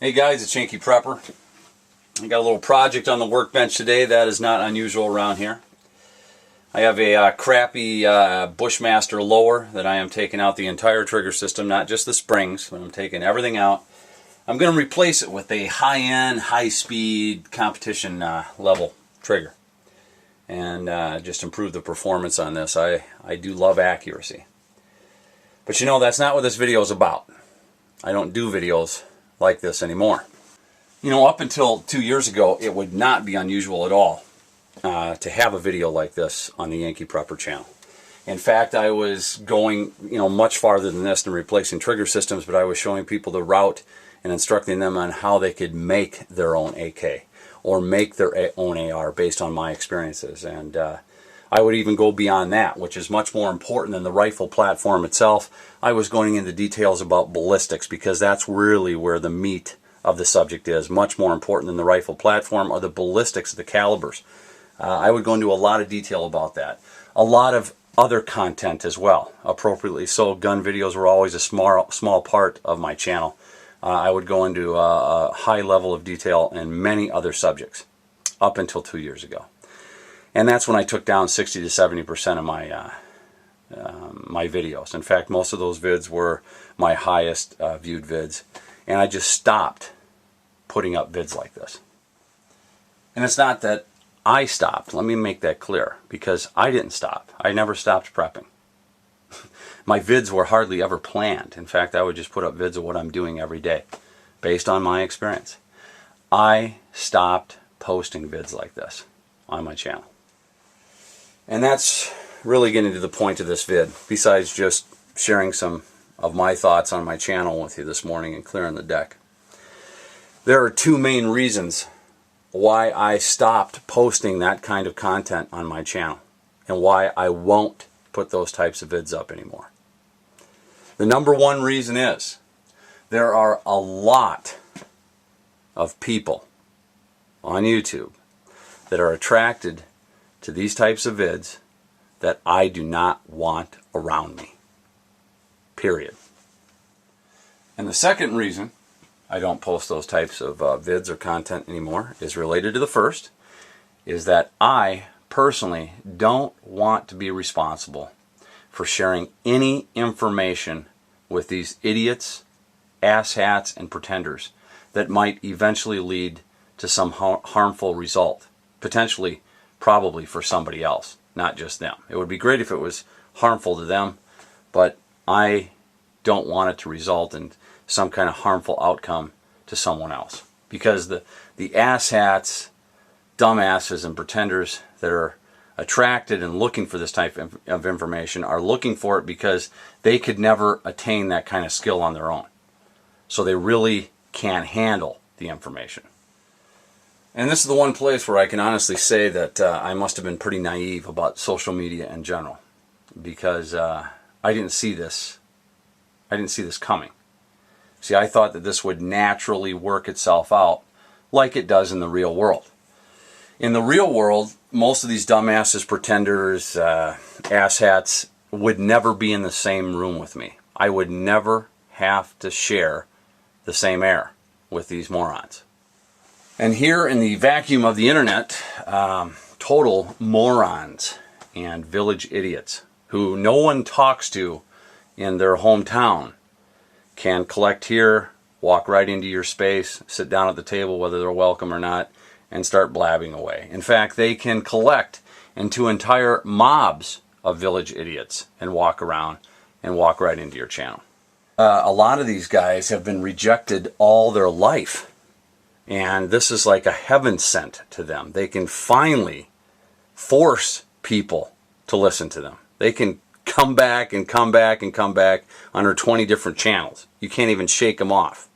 Hey guys, it's Yankee Prepper. I got a little project on the workbench today that is not unusual around here. I have a crappy Bushmaster lower that I am taking out the entire trigger system, not just the springs, but I'm taking everything out. I'm going to replace it with a high-end, high-speed competition level trigger and just improve the performance on this. I do love accuracy. But you know, that's not what this video is about. I don't do videos like this anymore. You know, up until 2 years ago, it would not be unusual at all to have a video like this on the Yankee Prepper channel. In fact, I was going, much farther than this than replacing trigger systems, but I was showing people the route and instructing them on how they could make their own AK or make their own AR based on my experiences. And I would even go beyond that, which is much more important than the rifle platform itself. I was going into details about ballistics because that's really where the meat of the subject is. Much more important than the rifle platform or the ballistics of the calibers. I would go into a lot of detail about that. A lot of other content as well, appropriately so. Gun videos were always a small part of my channel. I would go into a high level of detail in many other subjects up until 2 years ago. And that's when I took down 60 to 70% of my videos. In fact, most of those vids were my highest viewed vids. And I just stopped putting up vids like this. And it's not that I stopped. Let me make that clear. Because I didn't stop. I never stopped prepping. My vids were hardly ever planned. In fact, I would just put up vids of what I'm doing every day based on my experience. I stopped posting vids like this on my channel. And that's really getting to the point of this vid, besides just sharing some of my thoughts on my channel with you this morning and clearing the deck. There are two main reasons why I stopped posting that kind of content on my channel and why I won't put those types of vids up anymore. The number one reason is there are a lot of people on YouTube that are attracted to these types of vids that I do not want around me. Period. And the second reason I don't post those types of vids or content anymore is related to the first, is that I personally don't want to be responsible for sharing any information with these idiots, asshats, and pretenders that might eventually lead to some harmful result, potentially probably for somebody else, not just them. It would be great if it was harmful to them, but I don't want it to result in some kind of harmful outcome to someone else. Because the asshats, dumbasses, and pretenders that are attracted and looking for this type of information are looking for it because they could never attain that kind of skill on their own. So they really can't handle the information. And this is the one place where I can honestly say that I must have been pretty naive about social media in general, because I didn't see this coming. See, I thought that this would naturally work itself out like it does in the real world. In the real world, most of these dumbasses, pretenders, asshats would never be in the same room with me. I would never have to share the same air with these morons. And here in the vacuum of the internet, total morons and village idiots who no one talks to in their hometown can collect here, walk right into your space, sit down at the table whether they're welcome or not, and start blabbing away. In fact, they can collect into entire mobs of village idiots and walk around and walk right into your channel. A lot of these guys have been rejected all their life. And this is like a heaven sent to them. They can finally force people to listen to them. They can come back and come back and come back under 20 different channels. You can't even shake them off.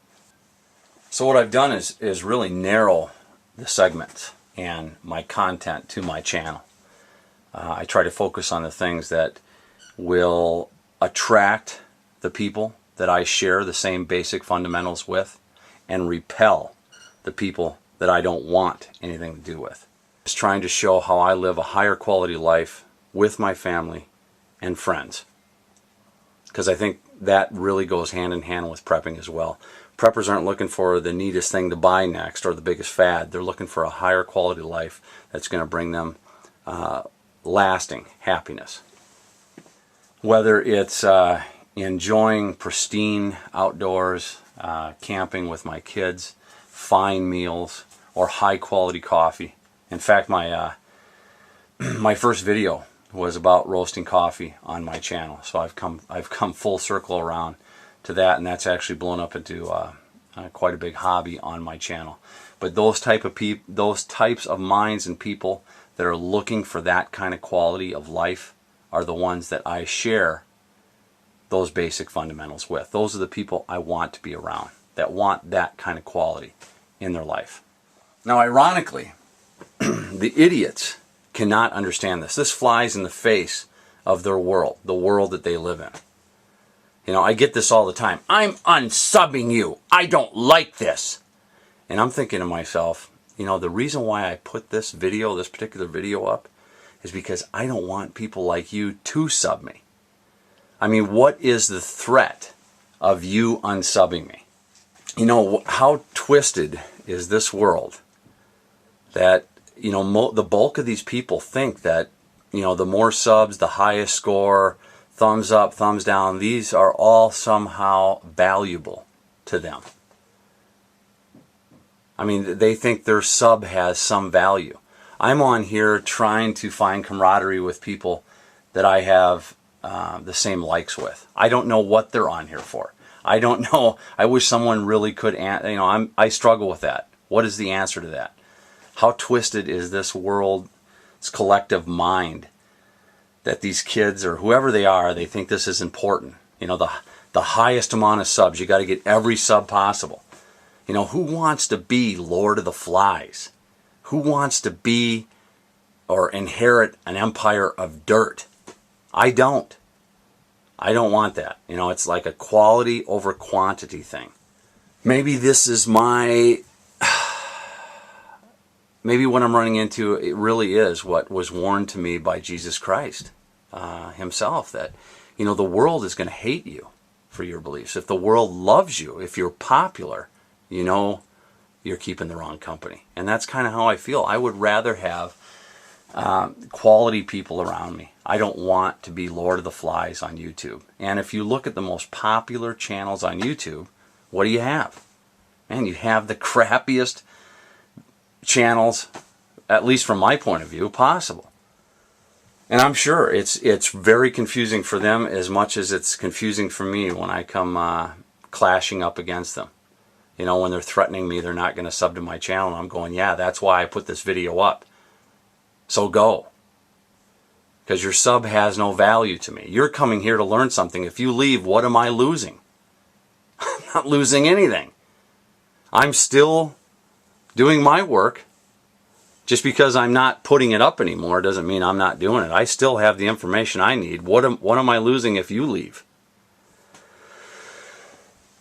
So what I've done is really narrow the segments and my content to my channel. I try to focus on the things that will attract the people that I share the same basic fundamentals with and repel the people that I don't want anything to do with. Just trying to show how I live a higher quality life with my family and friends. Because I think that really goes hand in hand with prepping as well. Preppers aren't looking for the neatest thing to buy next or the biggest fad. They're looking for a higher quality life that's going to bring them lasting happiness. Whether it's enjoying pristine outdoors, camping with my kids, fine meals, or high quality coffee. In fact, my my first video was about roasting coffee on my channel, so I've come full circle around to that, and that's actually blown up into quite a big hobby on my channel. But those types of minds and people that are looking for that kind of quality of life are the ones that I share those basic fundamentals with. Those are the people I want to be around, that want that kind of quality in their life. Now, ironically, the idiots cannot understand this. This flies in the face of their world, the world that they live in. You know, I get this all the time. I'm unsubbing you. I don't like this. And I'm thinking to myself, you know, the reason why I put this particular video up, is because I don't want people like you to sub me. I mean, what is the threat of you unsubbing me? You know, how twisted is this world that, you know, the bulk of these people think that, you know, the more subs, the highest score, thumbs up, thumbs down, these are all somehow valuable to them. I mean, they think their sub has some value. I'm on here trying to find camaraderie with people that I have the same likes with. I don't know what they're on here for. I don't know. I wish someone really could, you know, I struggle with that. What is the answer to that? How twisted is this world's collective mind that these kids or whoever they are, they think this is important. You know, the highest amount of subs, you got to get every sub possible. You know, who wants to be Lord of the Flies? Who wants to be or inherit an empire of dirt? I don't. I don't want that. You know, it's like a quality over quantity thing. Maybe this is maybe what I'm running into, it really is what was warned to me by Jesus Christ himself, that, you know, the world is going to hate you for your beliefs. If the world loves you, if you're popular, you know, you're keeping the wrong company. And that's kind of how I feel. I would rather have quality people around me. I don't want to be Lord of the Flies on YouTube. And if you look at the most popular channels on YouTube, what do you have? Man, you have the crappiest channels, at least from my point of view, possible. And I'm sure it's very confusing for them as much as it's confusing for me when I come clashing up against them. You know, when they're threatening me, they're not going to sub to my channel. And I'm going, yeah, that's why I put this video up. So go. Because your sub has no value to me. You're coming here to learn something. If you leave, what am I losing? I'm not losing anything. I'm still doing my work. Just because I'm not putting it up anymore doesn't mean I'm not doing it. I still have the information I need. What am I losing if you leave?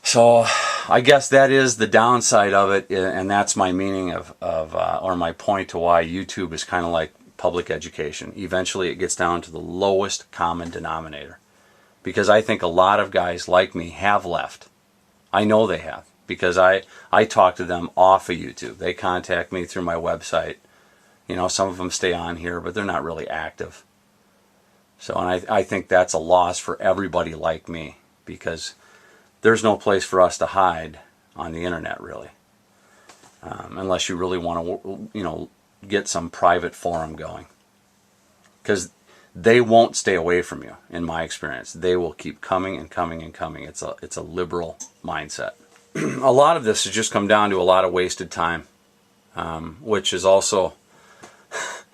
So I guess that is the downside of it, and that's my meaning or my point to why YouTube is kind of like public education. Eventually it gets down to the lowest common denominator. Because I think a lot of guys like me have left. I know they have, because I talk to them off of YouTube. They contact me through my website. You know, some of them stay on here, but they're not really active. So, and I think that's a loss for everybody like me, because there's no place for us to hide on the internet, really. Unless you really want to, you know, get some private forum going. Because they won't stay away from you, in my experience. They will keep coming and coming and coming. It's a liberal mindset. A lot of this has just come down to a lot of wasted time, which is also,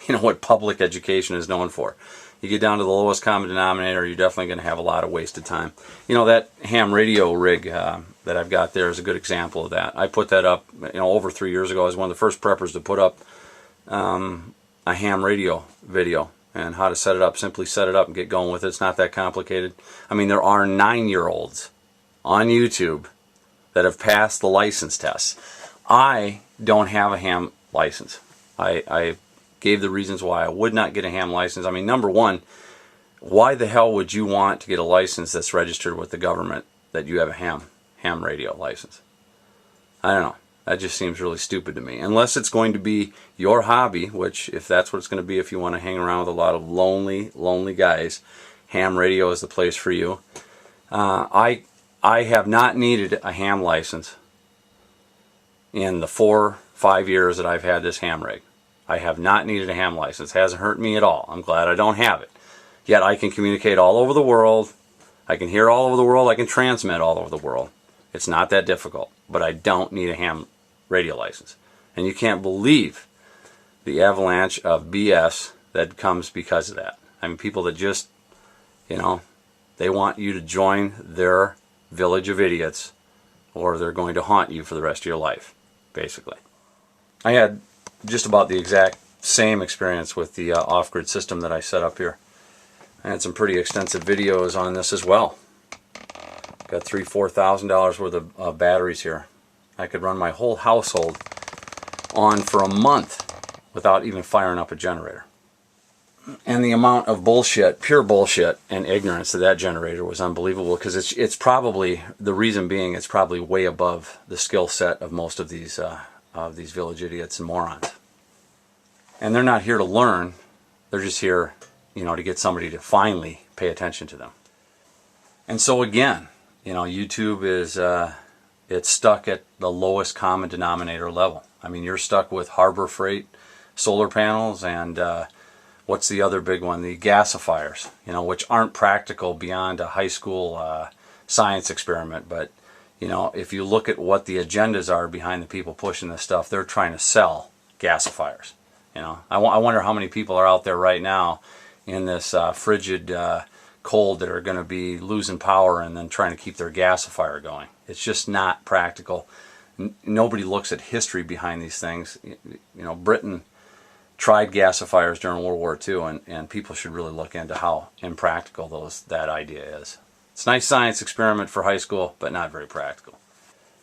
you know, what public education is known for. You get down to the lowest common denominator, you're definitely going to have a lot of wasted time. You know, that ham radio rig that I've got there is a good example of that. I put that up, you know, over 3 years ago. I was one of the first preppers to put up a ham radio video and how to set it up. Simply set it up and get going with it. It's not that complicated. I mean, there are 9-year-olds on YouTube that have passed the license tests. I don't have a ham license. I gave the reasons why I would not get a ham license. I mean, number one, why the hell would you want to get a license that's registered with the government that you have a ham radio license? I don't know. That just seems really stupid to me. Unless it's going to be your hobby, which if that's what it's going to be, if you want to hang around with a lot of lonely guys, ham radio is the place for you. I have not needed a ham license in the 4-5 years that I've had this ham rig. I have not needed a ham license. It hasn't hurt me at all. I'm glad I don't have it. Yet I can communicate all over the world. I can hear all over the world. I can transmit all over the world. It's not that difficult. But I don't need a ham radio license. And you can't believe the avalanche of BS that comes because of that. I mean, people that just, they want you to join their village of idiots, or they're going to haunt you for the rest of your life, basically. I had just about the exact same experience with the off-grid system that I set up here. I had some pretty extensive videos on this as well. Got $3,000-$4,000 worth of batteries here. I could run my whole household on for a month without even firing up a generator. And the amount of bullshit, pure bullshit and ignorance of that generator was unbelievable, because it's probably, the reason being, it's probably way above the skill set of most of these village idiots and morons. And they're not here to learn. They're just here, to get somebody to finally pay attention to them. And so again, YouTube is it's stuck at the lowest common denominator level. I mean, you're stuck with Harbor Freight solar panels and what's the other big one? The gasifiers, which aren't practical beyond a high school science experiment. But, if you look at what the agendas are behind the people pushing this stuff, they're trying to sell gasifiers. I wonder how many people are out there right now in this frigid cold that are going to be losing power and then trying to keep their gasifier going. It's just not practical. Nobody looks at history behind these things. Britain tried gasifiers during World War II, and people should really look into how impractical that idea is. It's a nice science experiment for high school, but not very practical.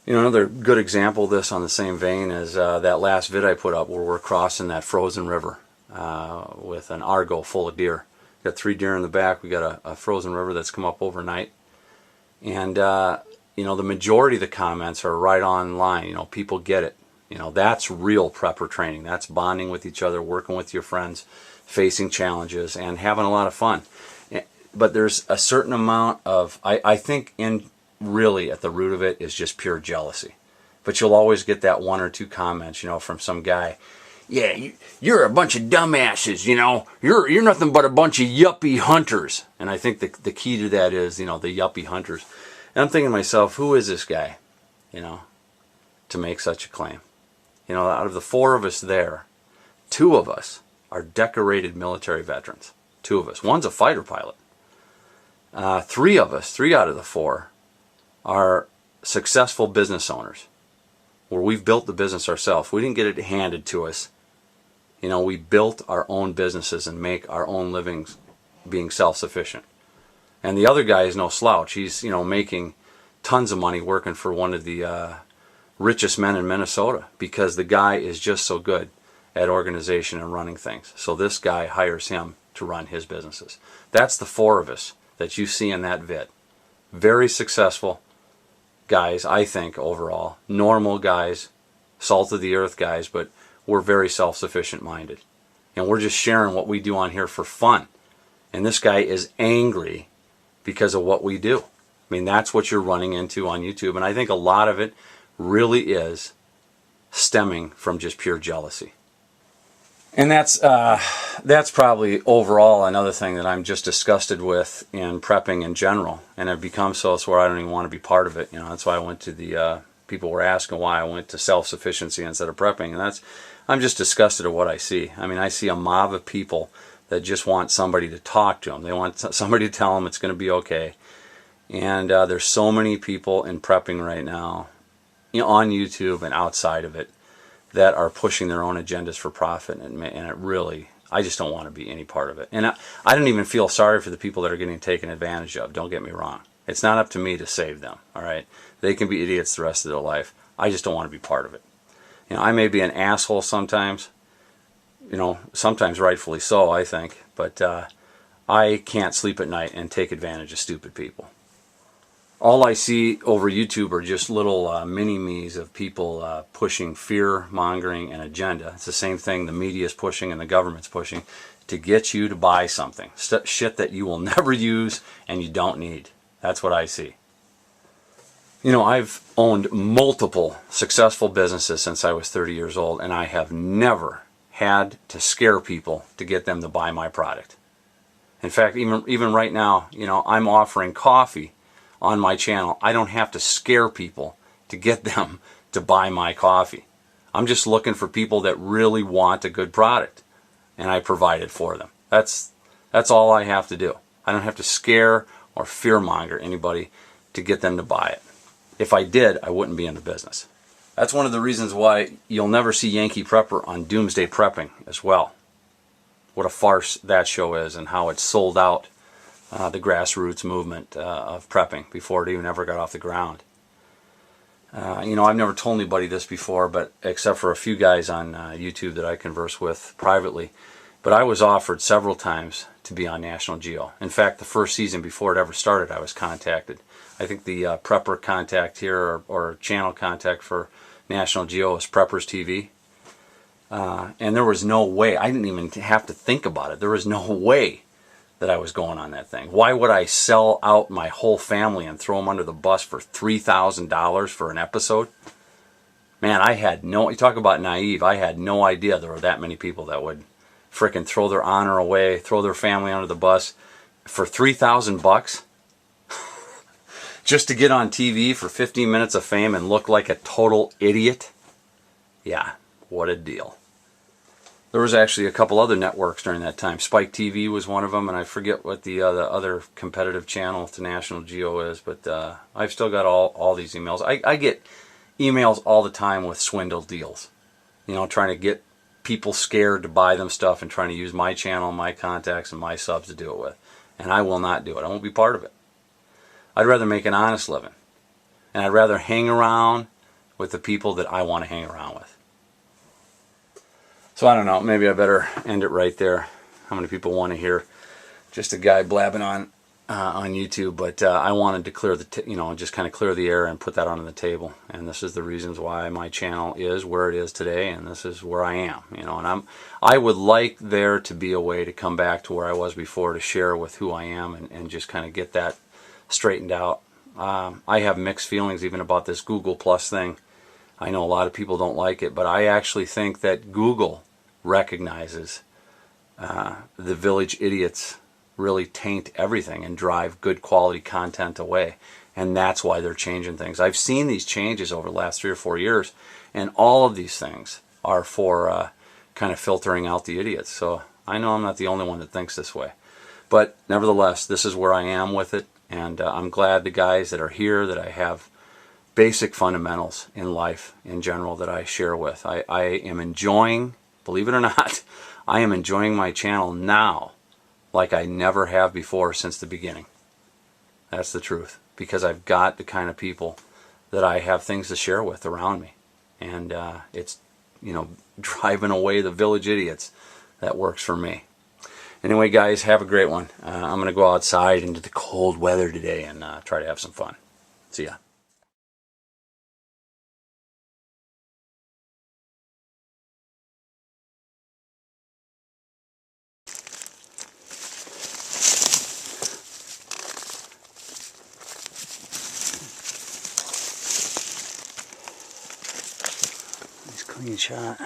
Another good example of this on the same vein is that last vid I put up where we're crossing that frozen river with an Argo full of deer. Got 3 deer in the back. We got a frozen river that's come up overnight. And, the majority of the comments are right on line. People get it. That's real prepper training. That's bonding with each other, working with your friends, facing challenges, and having a lot of fun. But there's a certain amount of, I think really at the root of it is just pure jealousy. But you'll always get that 1 or 2 comments, from some guy. Yeah, you're a bunch of dumbasses, You're nothing but a bunch of yuppie hunters. And I think the key to that is, the yuppie hunters. And I'm thinking to myself, who is this guy, to make such a claim? Out of the 4 of us there, 2 of us are decorated military veterans. 2 of us. One's a fighter pilot. 3 of us, 3 out of the 4, are successful business owners, where we've built the business ourselves. We didn't get it handed to us. We built our own businesses and make our own livings being self-sufficient. And the other guy is no slouch. He's, making tons of money working for one of the richest men in Minnesota, because the guy is just so good at organization and running things. So this guy hires him to run his businesses. That's the 4 of us that you see in that vid. Very successful guys, I think, overall. Normal guys, salt of the earth guys, but we're very self-sufficient minded. And we're just sharing what we do on here for fun. And this guy is angry because of what we do. I mean, that's what you're running into on YouTube. And I think a lot of it really is stemming from just pure jealousy. And that's probably overall another thing that I'm just disgusted with in prepping in general. And I've become so where I don't even want to be part of it. That's why I went to the, people were asking why I went to self-sufficiency instead of prepping. And I'm just disgusted at what I see. I mean, I see a mob of people that just want somebody to talk to them. They want somebody to tell them it's going to be okay. And there's so many people in prepping right now, on YouTube and outside of it, that are pushing their own agendas for profit, and it really, I just don't want to be any part of it. And I don't even feel sorry for the people that are getting taken advantage of. Don't get me wrong. It's not up to me to save them, all right? They can be idiots the rest of their life. I just don't want to be part of it. I may be an asshole sometimes, sometimes rightfully so, I think, but I can't sleep at night and take advantage of stupid people. All I see over YouTube are just little mini-me's of people pushing fear-mongering and agenda. It's the same thing the media is pushing and the government's pushing to get you to buy something. Shit that you will never use and you don't need. That's what I see. You know, I've owned multiple successful businesses since I was 30 years old, and I have never had to scare people to get them to buy my product. In fact, even right now, you know, I'm offering coffee on my channel. I don't have to scare people to get them to buy my coffee. I'm just looking for people that really want a good product, and I provide it for them. That's all I have to do. I don't have to scare or fearmonger anybody to get them to buy it. If I did, I wouldn't be in the business. That's one of the reasons why you'll never see Yankee Prepper on Doomsday Prepping as well. What a farce that show is, and how it sold out the grassroots movement of prepping before it even ever got off the ground. You know, I've never told anybody this before, but except for a few guys on YouTube that I converse with privately. But I was offered several times to be on National Geo. In fact, the first season before it ever started, I was contacted. I think the prepper contact here, or channel contact for National Geo, is Preppers TV. And there was no way, I didn't even have to think about it. There was no way that I was going on that thing. Why would I sell out my whole family and throw them under the bus for $3,000 for an episode? Man, I had no, you talk about naive, I had no idea there were that many people that would frickin' throw their honor away, throw their family under the bus for $3,000 just to get on TV for 15 minutes of fame and look like a total idiot. Yeah, what a deal. There was actually a couple other networks during that time. Spike TV was one of them, and I forget what the other competitive channel to National Geo is, but I've still got all these emails. I get emails all the time with swindle deals. You know, trying to get people scared to buy them stuff and trying to use my channel, my contacts, and my subs to do it with. And I will not do it. I won't be part of it. I'd rather make an honest living. And I'd rather hang around with the people that I want to hang around with. So I don't know, maybe I better end it right there. How many people want to hear just a guy blabbing on YouTube? But I wanted to clear the, just kind of clear the air and put that on the table. And this is the reasons why my channel is where it is today, and this is where I am. And I would like there to be a way to come back to where I was before, to share with who I am and just kind of get that straightened out. I have mixed feelings even about this Google Plus thing. I know a lot of people don't like it, but I actually think that Google recognizes the village idiots really taint everything and drive good quality content away, and that's why they're changing things. I've seen these changes over the last 3 or 4 years, and all of these things are for kind of filtering out the idiots. So I know I'm not the only one that thinks this way, but nevertheless, this is where I am with it, and I'm glad the guys that are here, that I have basic fundamentals in life in general that I share with. I am enjoying, believe it or not, I am enjoying my channel now like I never have before since the beginning. That's the truth, because I've got the kind of people that I have things to share with around me, and it's, driving away the village idiots. That works for me. Anyway, guys, have a great one. I'm going to go outside into the cold weather today and try to have some fun. See ya. Nice clean shot.